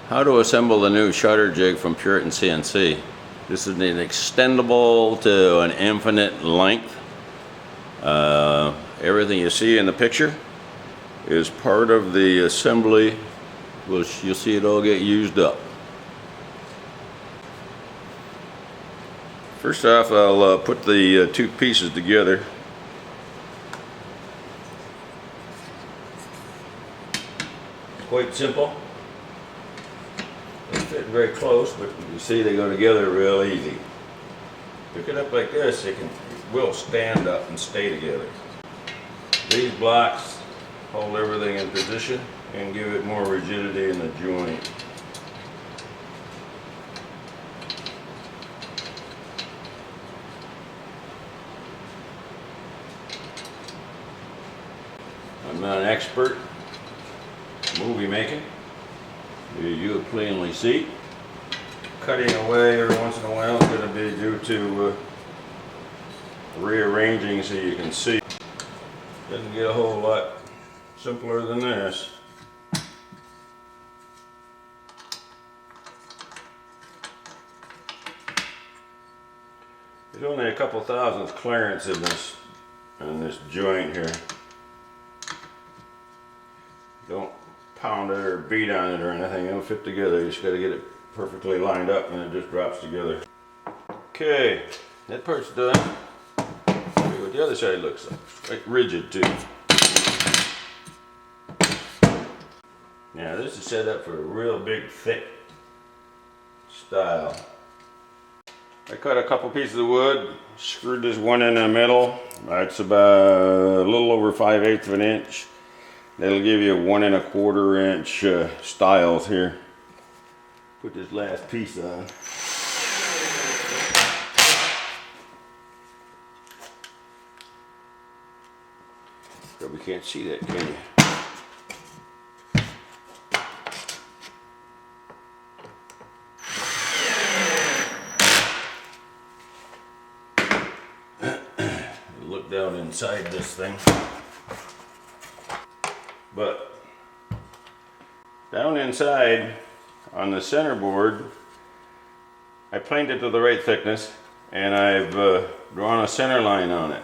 How to assemble the new Shutter Jig from Puritan CNC. This is an extendable to an infinite length. Everything you see in the picture is part of the assembly. You'll see it all get used up. First off, I'll put the two pieces together. Quite simple. They fit very close, but you see they go together real easy. Pick it up like this, it will stand up and stay together. These blocks hold everything in position and give it more rigidity in the joint. I'm not an expert movie making. You plainly see. Cutting away every once in a while is going to be due to rearranging so you can see. Doesn't get a whole lot simpler than this. There's only a couple thousandths clearance in this joint here. Don't pound it or beat on it or anything, it'll fit together. You just got to get it perfectly lined up and it just drops together. Okay, that part's done. See what the other side looks like. Quite rigid too. Now this is set up for a real big thick style. I cut a couple pieces of wood, screwed this one in the middle. That's about a little over 5/8 of an inch. That'll give you 1 1/4 inch stiles here. Put this last piece on. Probably can't see that, can you? Look down inside this thing. But down inside on the center board, I planed it to the right thickness and I've drawn a center line on it.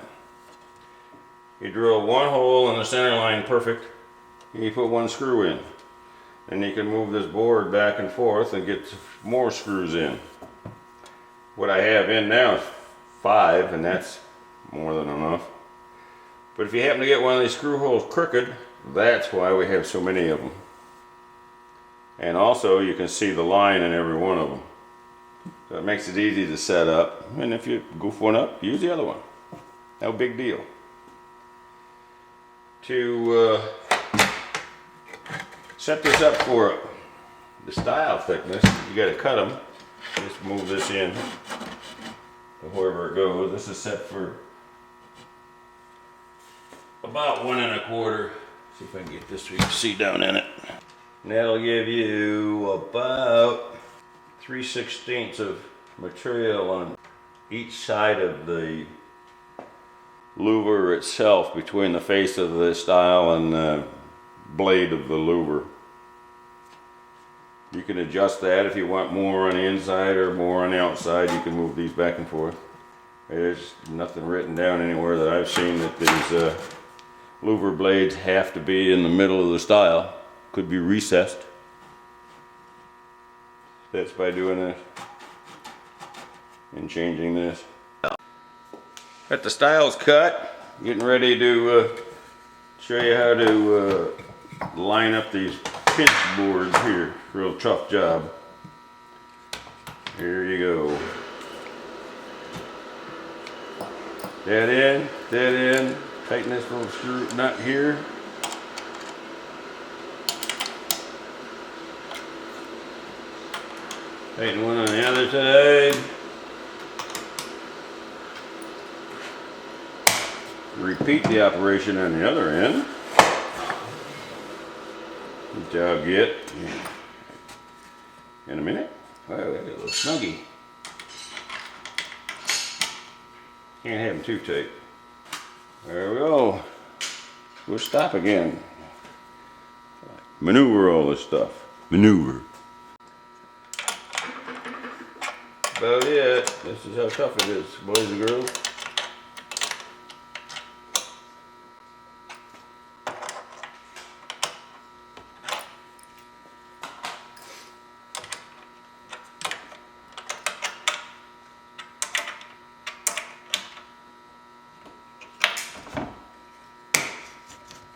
You drill one hole in the center line perfect, and you put one screw in. Then you can move this board back and forth and get more screws in. What I have in now is 5, and that's more than enough. But if you happen to get one of these screw holes crooked, that's why we have so many of them. And also you can see the line in every one of them. So it makes it easy to set up. And if you goof one up, use the other one. No big deal. To set this up for the style thickness, you got to cut them. Just move this in to wherever it goes. This is set for about 1 1/4. See if I can get this so you can see down in it. And that'll give you about 3/16 of material on each side of the louver itself, between the face of the style and the blade of the louver. You can adjust that if you want more on the inside or more on the outside. You can move these back and forth. There's nothing written down anywhere that I've seen that these louver blades have to be in the middle of the style. Could be recessed. That's by doing this and changing this. Got the styles cut. Getting ready to show you how to line up these pinch boards here. Real tough job. Here you go. That in. Tighten this little screw nut here. Tighten one on the other side. Repeat the operation on the other end. Which I'll get in a minute. Wow, that got a little snuggy. Can't have them too tight. There we go. We'll stop again. Maneuver all this stuff. Maneuver. about it. This is how tough it is, boys and girls.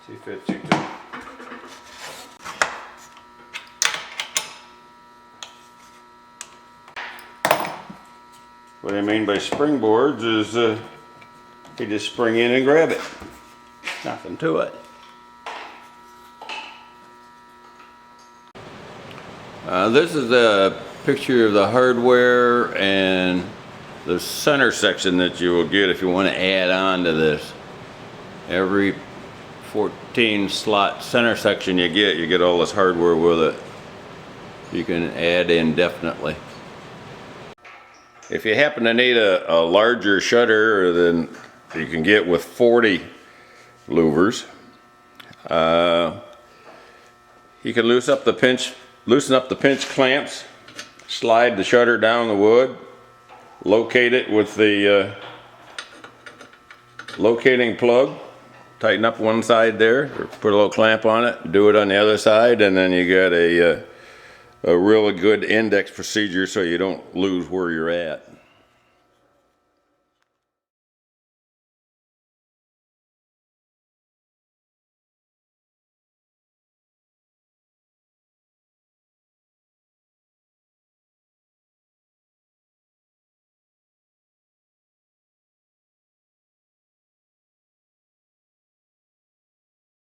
See if it fits. What I mean by springboards is you just spring in and grab it. Nothing to it. This is a picture of the hardware and the center section that you will get if you want to add on to this. Every 14 slot center section you get all this hardware with it. You can add indefinitely. If you happen to need a larger shutter than you can get with 40 louvers, you can loosen up the pinch clamps, slide the shutter down the wood, locate it with the locating plug, tighten up one side there, or put a little clamp on it, do it on the other side, and then you got a really good index procedure so you don't lose where you're at.